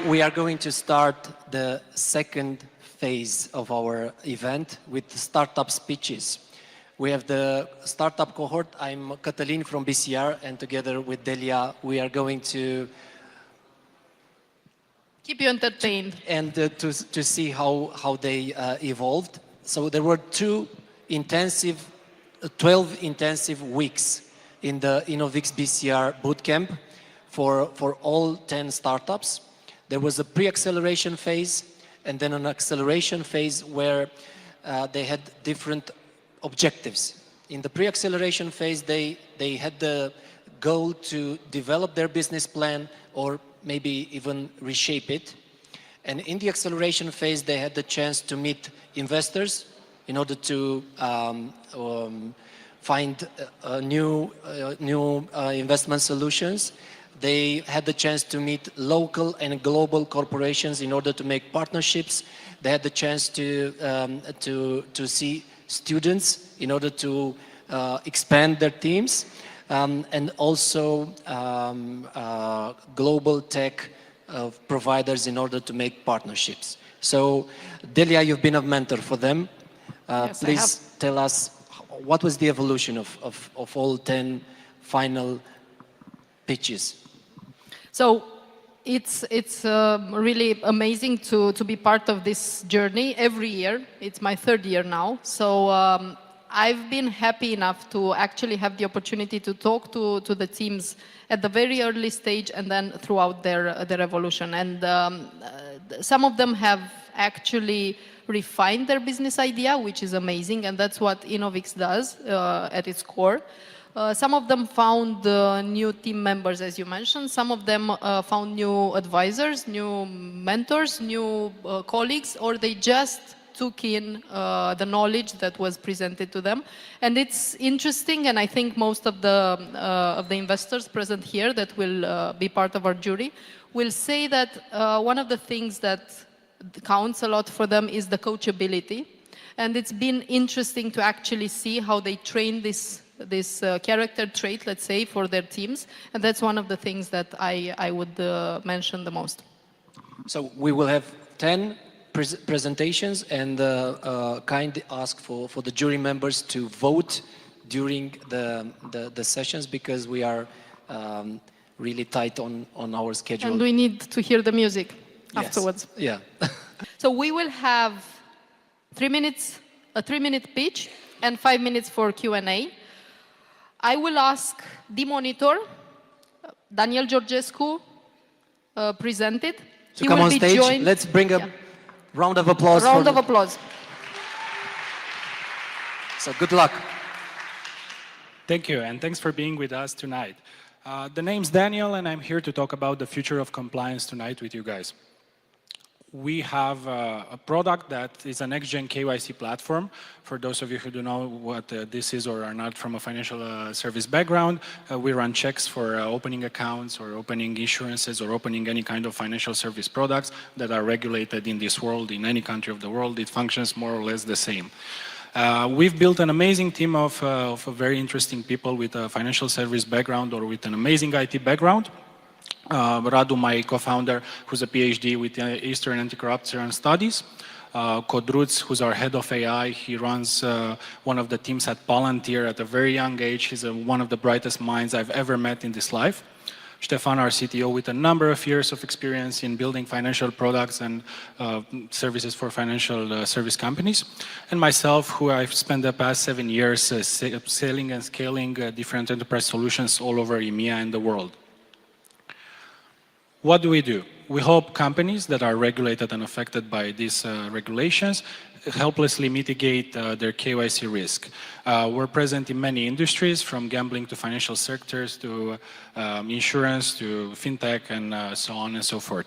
we are going to start the second phase of our event with the startup speeches. We have the startup cohort. I'm Cătălin from BCR, and together with Delia, we are going to keep you entertained and to see how they evolved. So there were 12 intensive weeks in the InnovX-BCR bootcamp for all 10 startups. There was a pre-acceleration phase and then an acceleration phase where they had different objectives. In the pre-acceleration phase, they had the goal to develop their business plan or maybe even reshape it. And in the acceleration phase, they had the chance to meet investors in order to find new investment solutions. They had the chance to meet local and global corporations in order to make partnerships. They had the chance to see students in order to expand their teams, and also global tech providers in order to make partnerships. So, Delia, you've been a mentor for them. Yes, please tell us what was the evolution of all 10 final pitches. So it's really amazing to be part of this journey every year. It's my third year now. So I've been happy enough to actually have the opportunity to talk to the teams at the very early stage and then throughout their evolution. And some of them have actually refined their business idea, which is amazing, and that's what InnovX does at its core. Some of them found new team members, as you mentioned. Some of them found new advisors, new mentors, new colleagues, or they just took in the knowledge that was presented to them. And it's interesting, and I think most of the investors present here that will be part of our jury will say that one of the things that counts a lot for them is the coachability. And it's been interesting to actually see how they train this character trait, let's say, for their teams. And that's one of the things that I would mention the most. So we will have 10 presentations, and kindly ask for the jury members to vote during the sessions, because we are really tight on our schedule. And we need to hear the music afterwards. Yeah. So we will have 3 minutes, a 3-minute pitch, and 5 minutes for Q&A. I will ask the monitor, Daniel Georgescu, presented. To come on stage, let's bring a round of applause. Round of applause. So good luck. Thank you, and thanks for being with us tonight. The name's Daniel, and I'm here to talk about the future of compliance tonight with you guys. We have a product that is a next-gen KYC platform. For those of you who don't know what this is or are not from a financial service background, we run checks for opening accounts or opening insurances or opening any kind of financial service products that are regulated in this world, in any country of the world. It functions more or less the same. We've built an amazing team of very interesting people with a financial service background or with an amazing IT background. Radu, my co-founder, who's a PhD with Eastern Anti-Corruption Studies. Codruț, who's our head of AI, he runs one of the teams at Palantir at a very young age. He's one of the brightest minds I've ever met in this life. Ștefan, our CTO, with a number of years of experience in building financial products and services for financial service companies. And myself, who I've spent the past 7 years selling and scaling different enterprise solutions all over EMEA and the world. What do? We help companies that are regulated and affected by these regulations helplessly mitigate their KYC risk. We're present in many industries, from gambling to financial sectors to insurance to fintech and so on and so forth.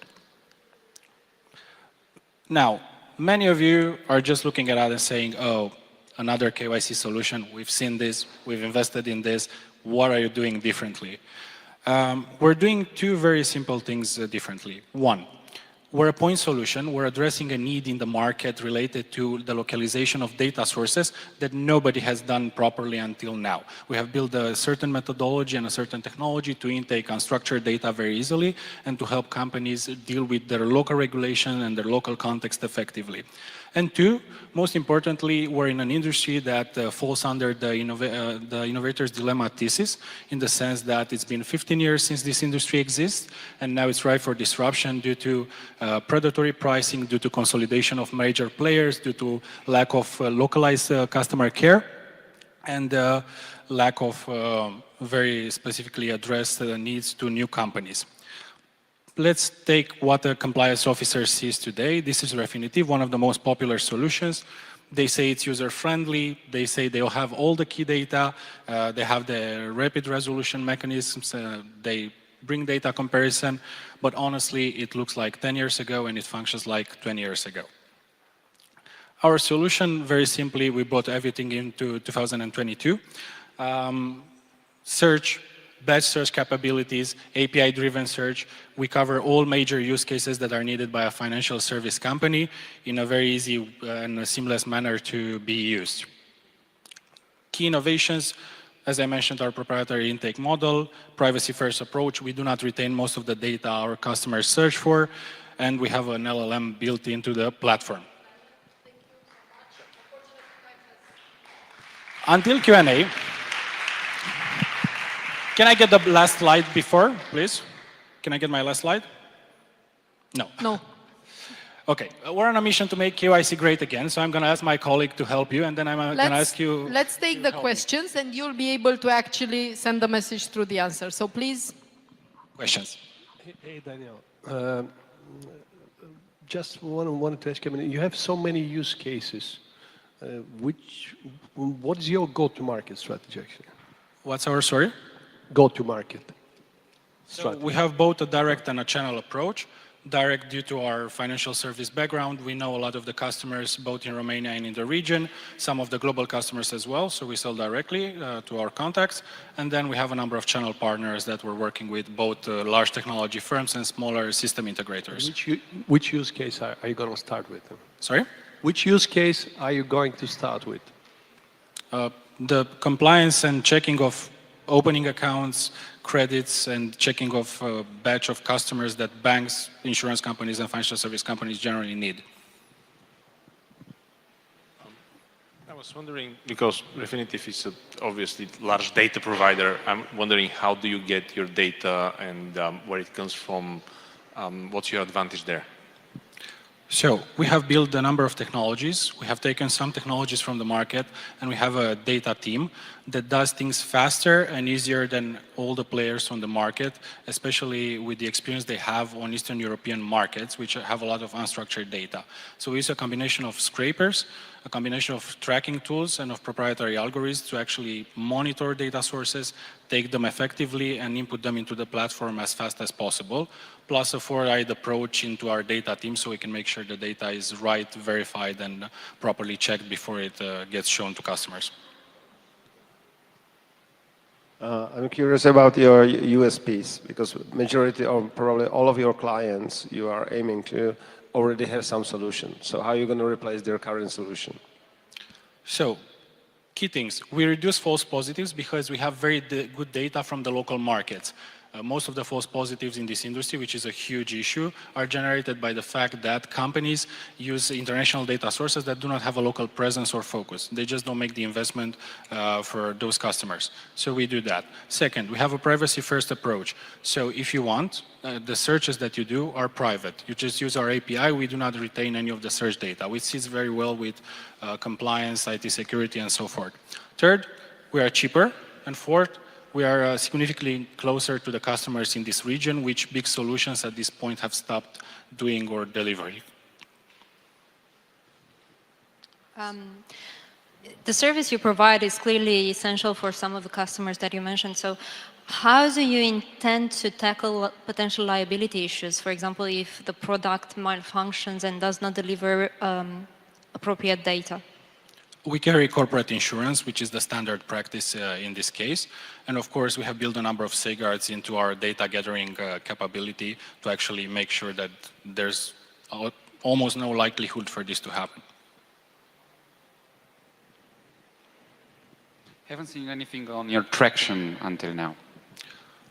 Now, many of you are just looking at us and saying, oh, another KYC solution, we've seen this, we've invested in this, what are you doing differently? We're doing two very simple things differently. One, We're a point solution. We're addressing a need in the market related to the localization of data sources that nobody has done properly until now. We have built a certain methodology and a certain technology to intake unstructured data very easily and to help companies deal with their local regulation and their local context effectively. And two, most importantly, we're in an industry that falls under the innovator's dilemma thesis, in the sense that it's been 15 years since this industry exists, and now it's ripe for disruption due to predatory pricing, due to consolidation of major players, due to lack of localized customer care, and lack of very specifically addressed needs to new companies. Let's take what a compliance officer sees today. This is Refinitiv, one of the most popular solutions. They say it's user-friendly. They say they'll have all the key data. They have the rapid resolution mechanisms. They bring data comparison. But honestly, it looks like 10 years ago, and it functions like 20 years ago. Our solution, very simply, we brought everything into 2022. Search, batch search capabilities, API-driven search. We cover all major use cases that are needed by a financial service company in a very easy and a seamless manner to be used. Key innovations, as I mentioned, our proprietary intake model, privacy-first approach. We do not retain most of the data our customers search for, and we have an LLM built into the platform. Until Q&A, can I get the last slide before, please? Can I get my last slide? No. No. Okay, we're on a mission to make KYC great again, so I'm going to ask my colleague to help you, and then I'm going to ask you... Let's take the questions, and you'll be able to actually send the message through the answer. So please... Questions. Hey Daniel. Just wanted to ask you, you have so many use cases. What is your go-to-market strategy, actually? What's our, sorry? Go-to-market strategy. So we have both a direct and a channel approach. Direct due to our financial service background. We know a lot of the customers both in Romania and in the region, some of the global customers as well, so we sell directly to our contacts. And then we have a number of channel partners that we're working with, both large technology firms and smaller system integrators. Which use case are you going to start with? Sorry? Which use case are you going to start with? The compliance and checking of opening accounts, credits, and checking of a batch of customers that banks, insurance companies, and financial service companies generally need. I was wondering, because Refinitiv is obviously a large data provider, I'm wondering how do you get your data and where it comes from, what's your advantage there? So we have built a number of technologies. We have taken some technologies from the market, and we have a data team that does things faster and easier than all the players on the market, especially with the experience they have on Eastern European markets, which have a lot of unstructured data. So we use a combination of scrapers, a combination of tracking tools, and of proprietary algorithms to actually monitor data sources, take them effectively, and input them into the platform as fast as possible, plus a four-eyed approach into our data team so we can make sure the data is right, verified, and properly checked before it gets shown to customers. I'm curious about your USPs, because majority or probably all of your clients you are aiming to already have some solution. So how are you going to replace their current solution? So, key things. We reduce false positives because we have very good data from the local markets. Most of the false positives in this industry, which is a huge issue, are generated by the fact that companies use international data sources that do not have a local presence or focus. They just don't make the investment for those customers. So we do that. Second, we have a privacy-first approach. So if you want, the searches that you do are private. You just use our API. We do not retain any of the search data, which sits very well with compliance, IT security, and so forth. Third, we are cheaper. And fourth, we are significantly closer to the customers in this region, which big solutions at this point have stopped doing or delivering. The service you provide is clearly essential for some of the customers that you mentioned. So how do you intend to tackle potential liability issues? For example, if the product malfunctions and does not deliver appropriate data? We carry corporate insurance, which is the standard practice in this case. And of course, we have built a number of safeguards into our data gathering capability to actually make sure that there's almost no likelihood for this to happen. Haven't seen anything on your traction until now.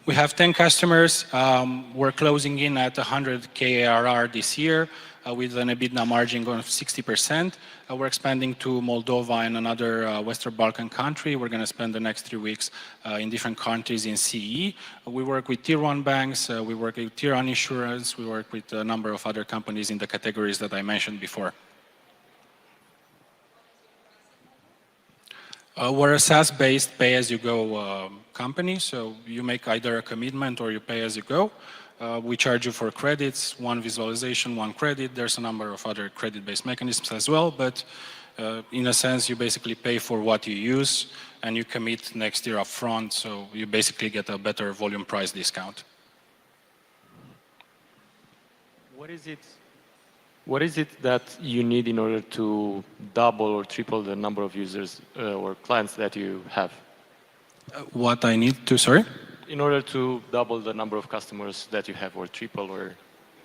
We have 10 customers. We're closing in at 100K ARR this year with an EBITDA margin of 60%. We're expanding to Moldova and another Western Balkan country. We're going to spend the next 3 weeks in different countries in CE. We work with tier 1 banks. We work with tier 1 insurance. We work with a number of other companies in the categories that I mentioned before. We're a SaaS-based pay-as-you-go company, so you make either a commitment or you pay as you go. We charge you for credits, 1 visualization, 1 credit. There's a number of other credit-based mechanisms as well, but in a sense, you basically pay for what you use and you commit next year up front, so you basically get a better volume price discount. What is it that you need in order to double or triple the number of users or clients that you have? What I need to, sorry? In order to double the number of customers that you have, or triple, or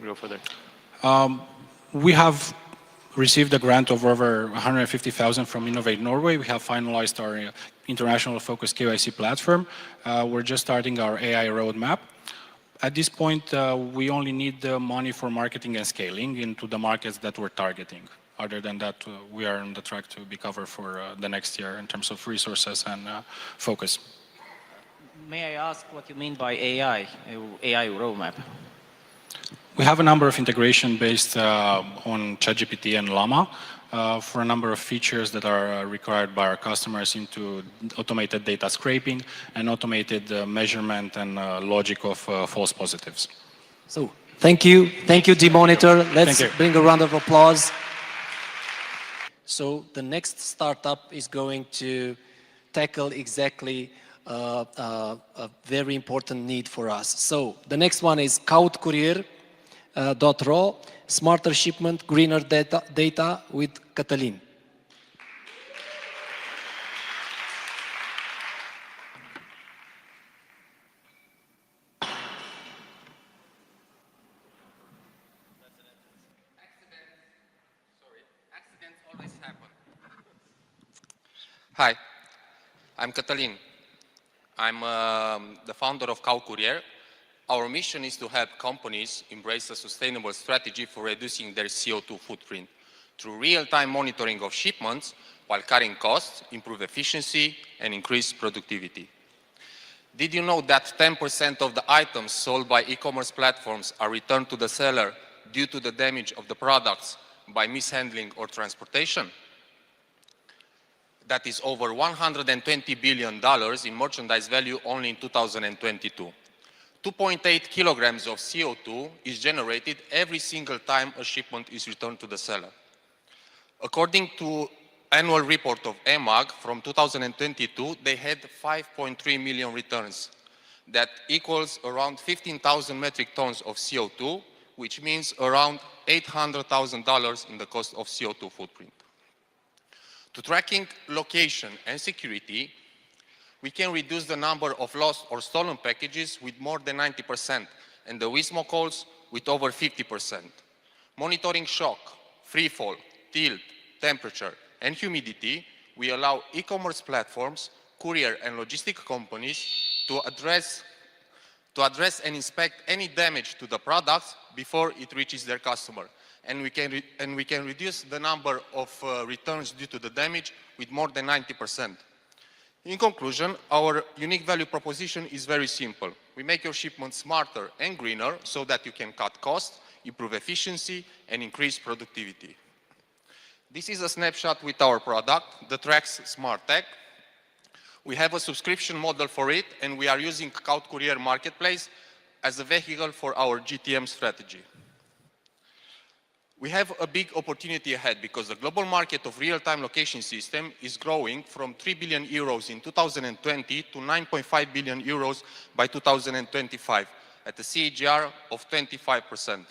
go further? We have received a grant of over 150,000 from Innovate Norway. We have finalized our international focus KYC platform. We're just starting our AI roadmap. At this point, we only need the money for marketing and scaling into the markets that we're targeting. Other than that, we are on the track to be covered for the next year in terms of resources and focus. May I ask what you mean by AI roadmap? We have a number of integration based on ChatGPT and Llama for a number of features that are required by our customers into automated data scraping and automated measurement and logic of false positives. So, thank you, D-Monitor. Let's bring a round of applause. So, the next startup is going to tackle exactly a very important need for us. So, the next one is câștigătorilor.ro, smarter shipment, greener data with Cătălin. Accidents always happen. Hi, I'm Cătălin. I'm the founder of Courier. Our mission is to help companies embrace a sustainable strategy for reducing their CO2 footprint through real-time monitoring of shipments while cutting costs, improve efficiency, and increase productivity. Did you know that 10% of the items sold by e-commerce platforms are returned to the seller due to the damage of the products by mishandling or transportation? That is over $120 billion in merchandise value only in 2022. 2.8 kilograms of CO2 is generated every single time a shipment is returned to the seller. According to annual report of EMAG from 2022, they had 5.3 million returns. That equals around 15,000 metric tons of CO2, which means around $800,000 in the cost of CO2 footprint. To tracking location and security, we can reduce the number of lost or stolen packages with more than 90% and the WISMO calls with over 50%. Monitoring shock, free fall, tilt, temperature, and humidity, we allow e-commerce platforms, courier and logistic companies to address and inspect any damage to the products before it reaches their customer. And we can reduce the number of returns due to the damage with more than 90%. In conclusion, our unique value proposition is very simple. We make your shipment smarter and greener so that you can cut costs, improve efficiency, and increase productivity. This is a snapshot with our product, the Trax Smart Tag. We have a subscription model for it, and we are using Courier Marketplace as a vehicle for our GTM strategy. We have a big opportunity ahead because the global market of real-time location system is growing from 3 billion euros in 2020 to 9.5 billion euros by 2025 at a CAGR of 25%.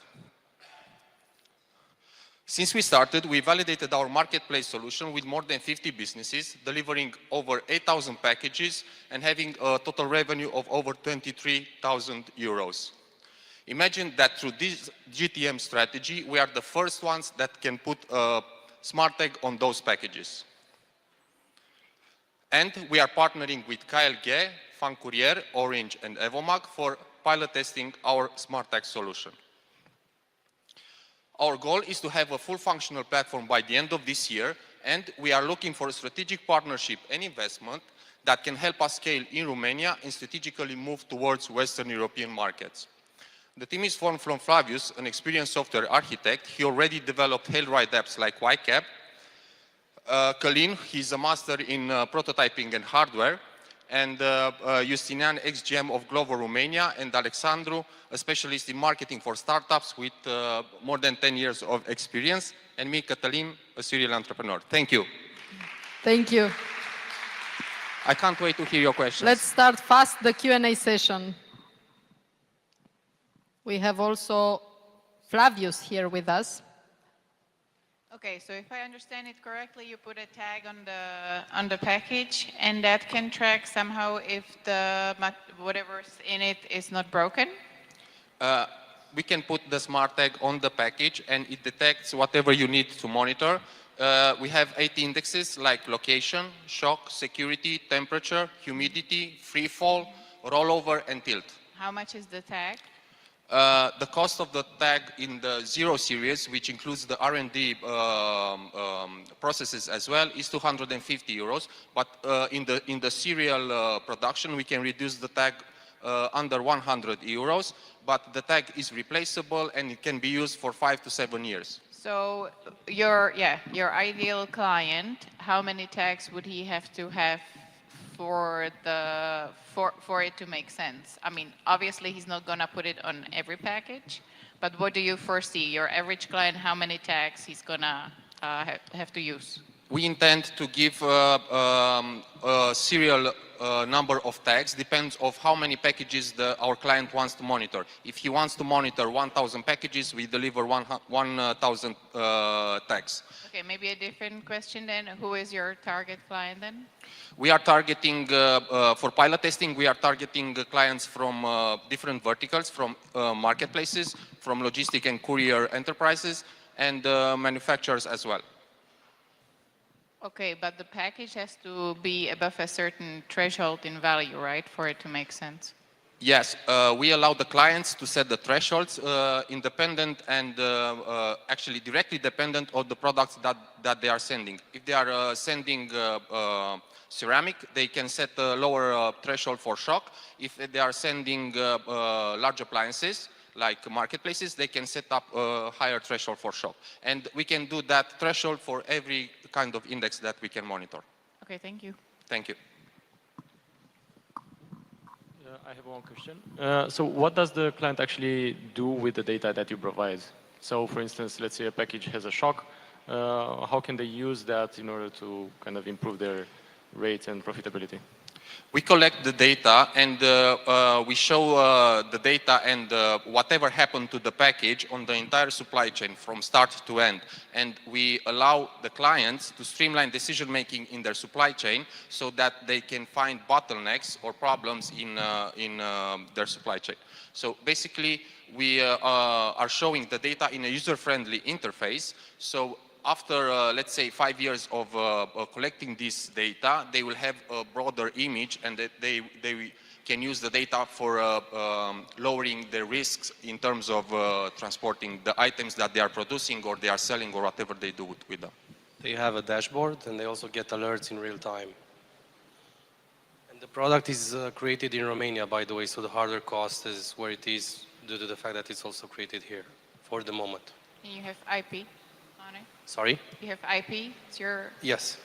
Since we started, we validated our marketplace solution with more than 50 businesses, delivering over 8,000 packages and having a total revenue of over 23,000 euros. Imagine that through this GTM strategy, we are the first ones that can put a smart tag on those packages. And we are partnering with KLG, Courier, Orange, and Evomag for pilot testing our smart tag solution. Our goal is to have a full functional platform by the end of this year, and we are looking for a strategic partnership and investment that can help us scale in Romania and strategically move towards Western European markets. The team is formed from Flavius, an experienced software architect. He already developed Hailride apps like YCAP. Călin, he's a master in prototyping and hardware. And Justinian, ex-GM of Glovo Romania, and Alexandru, a specialist in marketing for startups with more than 10 years of experience, and me, Cătălin, a serial entrepreneur. Thank you. Thank you. I can't wait to hear your questions. Let's start fast the Q&A session. We have also Flavius here with us. Okay, so if I understand it correctly, you put a tag on the package, and that can track somehow if whatever's in it is not broken? We can put the smart tag on the package, and it detects whatever you need to monitor. We have 8 indexes like location, shock, security, temperature, humidity, free fall, rollover, and tilt. How much is the tag? The cost of the tag in the 0 series, which includes the R&D processes as well, is 250 euros. But in the serial production, we can reduce the tag under 100 euros. But the tag is replaceable and it can be used for 5 to 7 years. So your ideal client, how many tags would he have to have for it to make sense? I mean, obviously he's not gonna put it on every package, but what do you foresee? Your average client, how many tags he's gonna have to use? We intend to give a serial number of tags, depends on how many packages our client wants to monitor. If he wants to monitor 1,000 packages, we deliver 1,000 tags. Okay, maybe a different question then. Who is your target client then? We are targeting, for pilot testing, we are targeting clients from different verticals, from marketplaces, from logistic and courier enterprises, and manufacturers as well. Okay, but the package has to be above a certain threshold in value, right, for it to make sense? Yes, we allow the clients to set the thresholds independent and actually directly dependent on the products that they are sending. If they are sending ceramic, they can set a lower threshold for shock. If they are sending large appliances, like marketplaces, they can set up a higher threshold for shock. And we can do that threshold for every kind of index that we can monitor. Okay, thank you. Thank you. I have one question. So what does the client actually do with the data that you provide? So for instance, let's say a package has a shock. How can they use that in order to kind of improve their rates and profitability? We collect the data and we show the data and whatever happened to the package on the entire supply chain from start to end. And we allow the clients to streamline decision making in their supply chain so that they can find bottlenecks or problems in their supply chain. So basically we are showing the data in a user-friendly interface. So after, let's say, 5 years of collecting this data, they will have a broader image and that they can use the data for lowering the risks in terms of transporting the items that they are producing or they are selling or whatever they do with them. They have a dashboard and they also get alerts in real time. And the product is created in Romania, by the way, so the hardware cost is where it is due to the fact that it's also created here for the moment. And you have IP on it? Sorry? You have IP? It's your... Yes.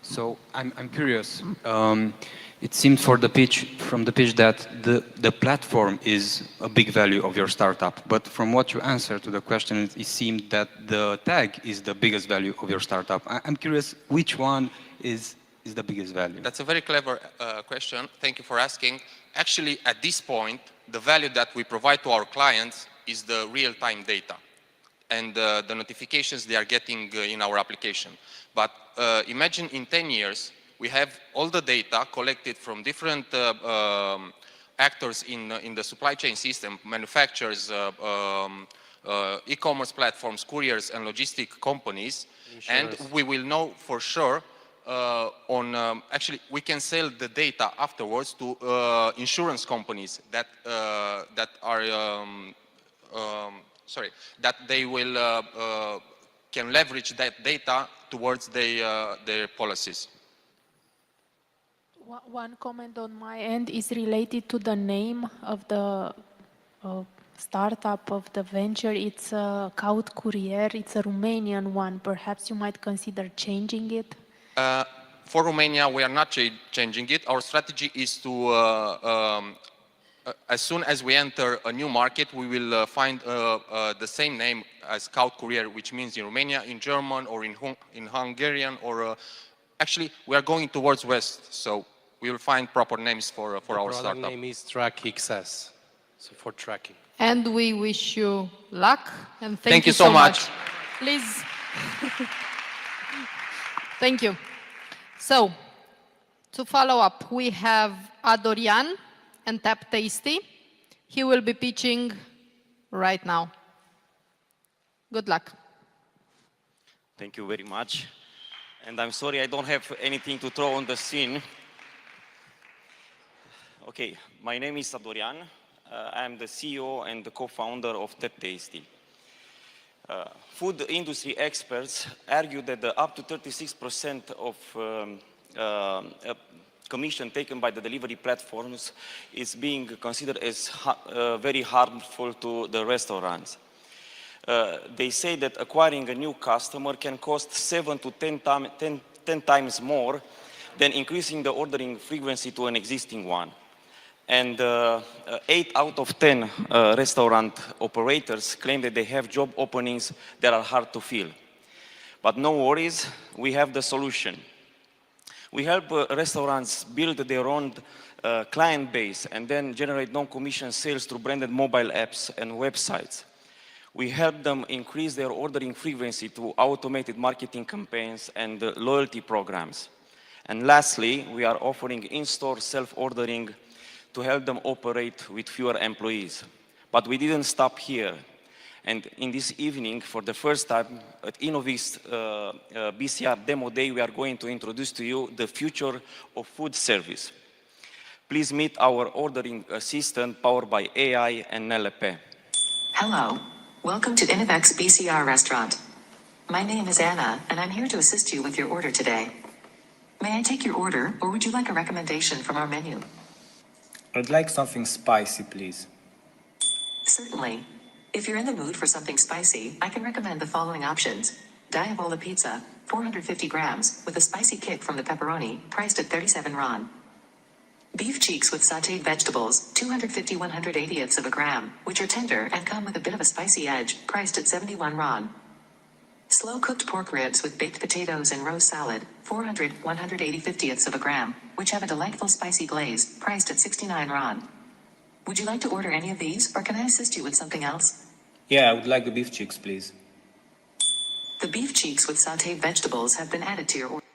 So I'm curious. It seemed from the pitch that the platform is a big value of your startup. But from what you answered to the question, it seemed that the tag is the biggest value of your startup. I'm curious, which one is the biggest value? That's a very clever question. Thank you for asking. Actually, at this point, the value that we provide to our clients is the real-time data and the notifications they are getting in our application. But imagine in 10 years, we have all the data collected from different actors in the supply chain system, manufacturers, e-commerce platforms, couriers, and logistic companies, and we will know for sure actually, we can sell the data afterwards to insurance companies that they will can leverage that data towards their policies. One comment on my end is related to the name of the startup, of the venture. It's Caut Courier. It's a Romanian one. Perhaps you might consider changing it? For Romania, we are not changing it. Our strategy is to, as soon as we enter a new market, we will find the same name as Caut Courier, which means in Romania, in German, or in Hungarian, or actually, we are going towards West, so we will find proper names for our startup. The product name is TrackXS, so for tracking. And we wish you luck, and thank you so much. Please. Thank you. So, to follow up, we have Adorian and Tap Tasty. He will be pitching right now. Good luck. Thank you very much. And I'm sorry I don't have anything to throw on the scene. Okay, my name is Adorian. I am the CEO and the co-founder of Tap Tasty. Food industry experts argue that the up to 36% of commission taken by the delivery platforms is being considered as very harmful to the restaurants. They say that acquiring a new customer can cost 7 to 10 times more than increasing the ordering frequency to an existing one. And 8 out of 10 restaurant operators claim that they have job openings that are hard to fill. But no worries, we have the solution. We help restaurants build their own client base and then generate non-commission sales through branded mobile apps and websites. We help them increase their ordering frequency through automated marketing campaigns and loyalty programs. And lastly, we are offering in-store self-ordering to help them operate with fewer employees. But we didn't stop here. And in this evening, for the first time at InnovX-BCR Demo Day, we are going to introduce to you the future of food service. Please meet our ordering assistant powered by AI and NLP. Hello. Welcome to InnovX-BCR restaurant. My name is Anna, and I'm here to assist you with your order today. May I take your order, or would you like a recommendation from our menu? I'd like something spicy, please. Certainly. If you're in the mood for something spicy, I can recommend the following options. Diavola pizza, 450 grams, with a spicy kick from the pepperoni, priced at 37 RON. Beef cheeks with sautéed vegetables, 250-180ths of a gram, which are tender and come with a bit of a spicy edge, priced at 71 RON. Slow-cooked pork ribs with baked potatoes and roast salad, 400-180ths of a gram, which have a delightful spicy glaze, priced at 69 RON. Would you like to order any of these, or can I assist you with something else? Yeah, I would like the beef cheeks, please. The beef cheeks with sautéed vegetables have been added to your order.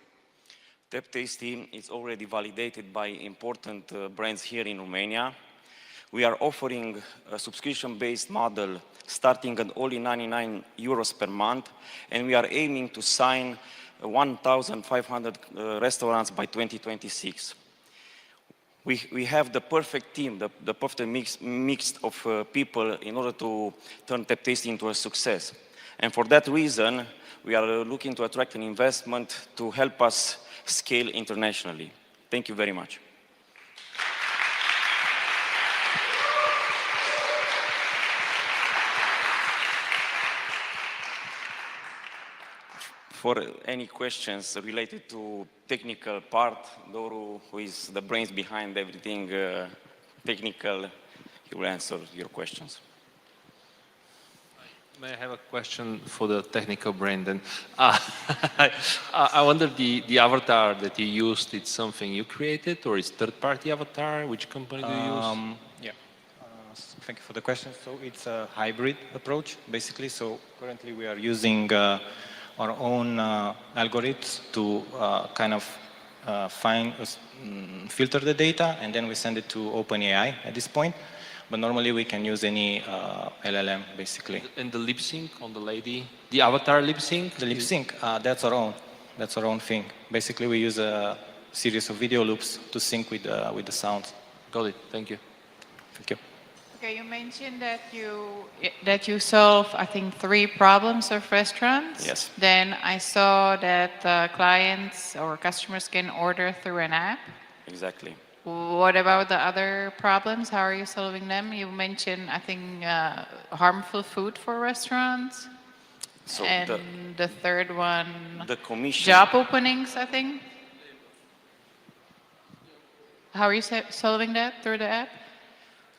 Tap Tasty is already validated by important brands here in Romania. We are offering a subscription-based model starting at only 99 euros per month, and we are aiming to sign 1,500 restaurants by 2026. We have the perfect team, the perfect mix of people in order to turn Tap Tasty into a success. And for that reason, we are looking to attract an investment to help us scale internationally. Thank you very much. For any questions related to technical part, Doru, who is the brains behind everything technical, he will answer your questions. May I have a question for the technical brain then? I wonder the avatar that you used, it's something you created or it's third-party avatar? Which company do you use? Yeah, thank you for the question. So it's a hybrid approach, basically. So currently we are using our own algorithms to kind of filter the data, and then we send it to OpenAI at this point. But normally we can use any LLM, basically. And the lip sync on the lady, the avatar lip sync? The lip sync, that's our own. That's our own thing. Basically, we use a series of video loops to sync with the sounds. Got it. Thank you. Thank you. Okay, you mentioned that you solve, I think, 3 problems of restaurants. Yes. Then I saw that clients or customers can order through an app. Exactly. What about the other problems? How are you solving them? You mentioned, I think, harmful food for restaurants. So and the third one, the commission. job openings, I think. How are you solving that through the app?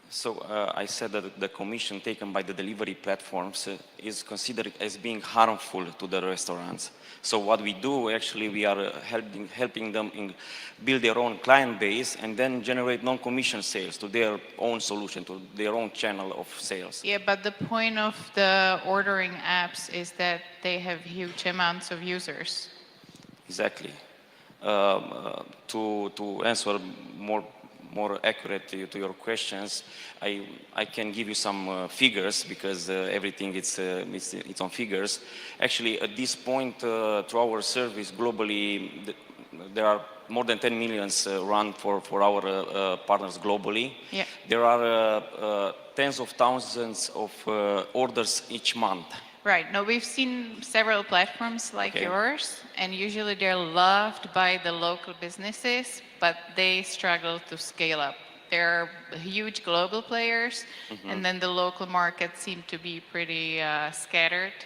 So I said that the commission taken by the delivery platforms is considered as being harmful to the restaurants. So what we do, actually, we are helping them build their own client base and then generate non-commission sales to their own solution, to their own channel of sales. Yeah, but the point of the ordering apps is that they have huge amounts of users. Exactly. To answer more accurate to your questions, I can give you some figures because everything it's on figures. Actually, at this point, through our service globally, there are more than 10 million run for our partners globally. Yeah. There are tens of thousands of orders each month. Right. No, we've seen several platforms like Okay. yours, and usually they're loved by the local businesses, but they struggle to scale up. They're huge global players, and then the local markets seem to be pretty scattered.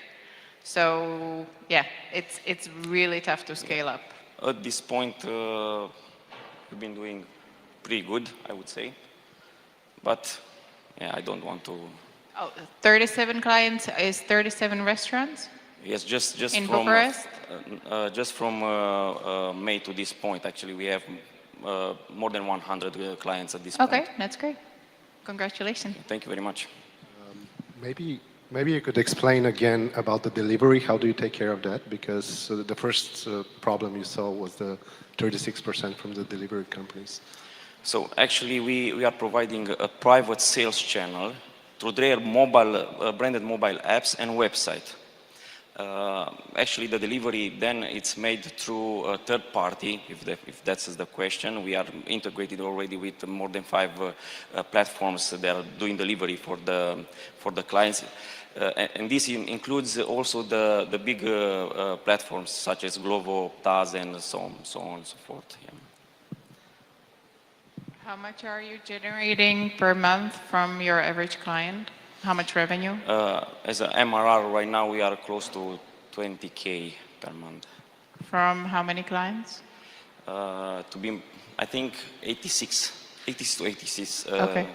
So yeah, it's really tough to scale up. At this point, we've been doing pretty good, I would say. But yeah, I don't want to. Oh, 37 clients is 37 restaurants? Yes, just In from Bucharest? just from May to this point. Actually, we have more than 100 clients at this point. Okay, that's great. Congratulations. Thank you very much. Maybe you could explain again about the delivery. How do you take care of that? Because the first problem you saw was the 36% from the delivery companies. So actually, we are providing a private sales channel through their mobile, branded mobile apps and website. Actually, the delivery then it's made through a third party, if that's the question. We are integrated already with more than 5 platforms that are doing delivery for the clients. And this includes also the big platforms such as Glovo, Taz, and so on and so forth. Yeah. How much are you generating per month from your average client? How much revenue? As an MRR right now, we are close to 20K per month. From how many clients? To be, I think, 86 to 86. Okay.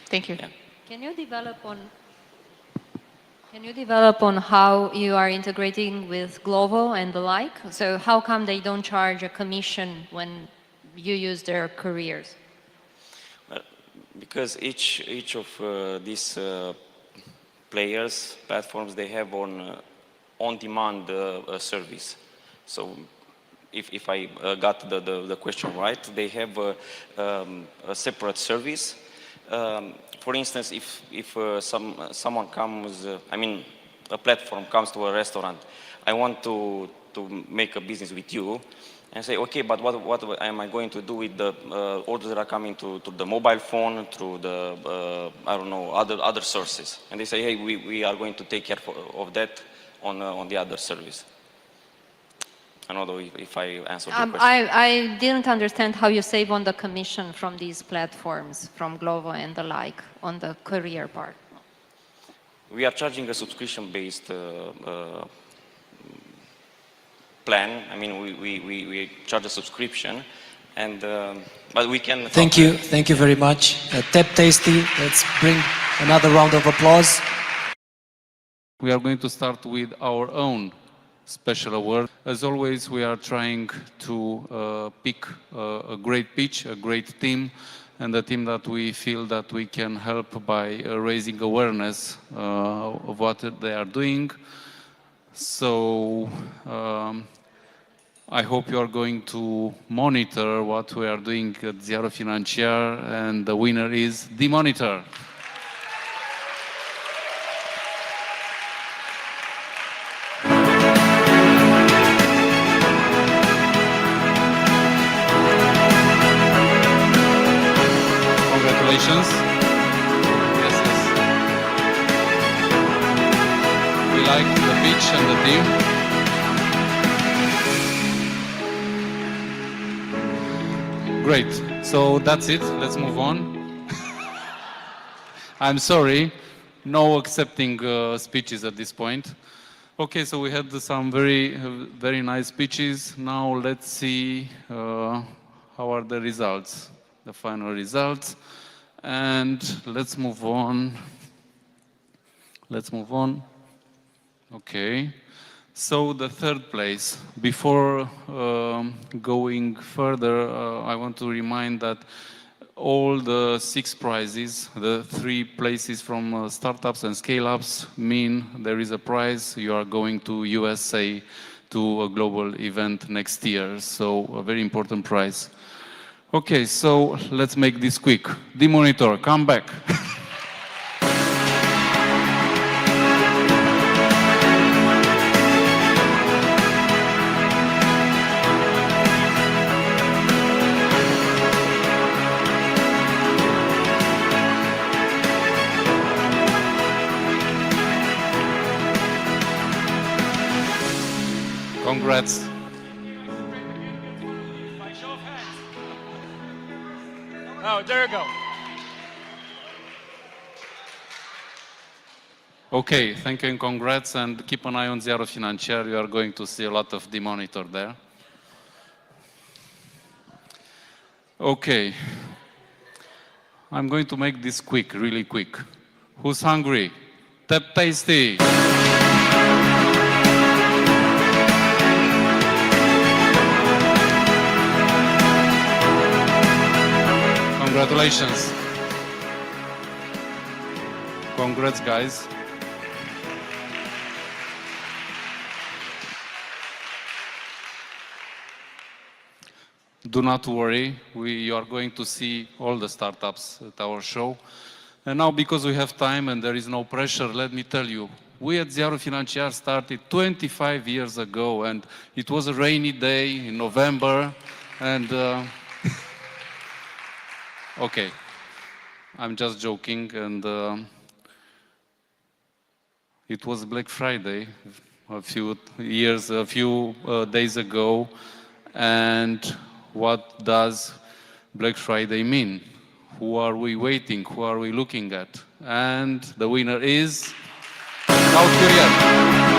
Thank you. Yeah. Can you develop on how you are integrating with Glovo and the like? So how come they don't charge a commission when you use their couriers? Because each of these platforms, they have on-demand service. So if I got the question right, they have a separate service. For instance, if someone comes, a platform comes to a restaurant, I want to make a business with you, and say, okay, but what am I going to do with the orders that are coming to the mobile phone, through the, I don't know, other sources? And they say, hey, we are going to take care of that on the other service. I don't know if I answered your question. I didn't understand how you save on the commission from these platforms, from Glovo and the like, on the courier part. We are charging a subscription-based plan. I mean, we charge a subscription, and but we can. Thank you very much. Tap Tasty. Let's bring another round of applause. We are going to start with our own special award. As always, we are trying to pick a great pitch, a great team, and a team that we feel that we can help by raising awareness of what they are doing. So I hope you are going to monitor what we are doing at Ziarul Financiar, and the winner is the monitor. Congratulations. Yes, yes. We like the pitch and the team. Great. So that's it. Let's move on. I'm sorry. No accepting speeches at this point. Okay, so we had some very nice speeches. Now let's see how are the results, the final results. And let's move on. Let's move on. Okay. So the third place. Before going further, I want to remind that all the 6 prizes, the 3 places from startups and scale-ups, mean there is a prize. You are going to USA to a global event next year. So a very important prize. Okay, so let's make this quick. The monitor, come back. Congrats. Oh, there you go. Okay, thank you and congrats, and keep an eye on Ziarul Financiar. You are going to see a lot of the monitor there. Okay. I'm going to make this quick, really quick. Who's hungry? Tap tasty. Congratulations. Congrats, guys. Do not worry, you are going to see all the startups at our show. And now, because we have time and there is no pressure, let me tell you, we at Ziarul Financiar started 25 years ago, and it was a rainy day in November, and okay, I'm just joking, and it was Black Friday a few days ago, and what does Black Friday mean? Who are we waiting? Who are we looking at? And the winner is South Korea.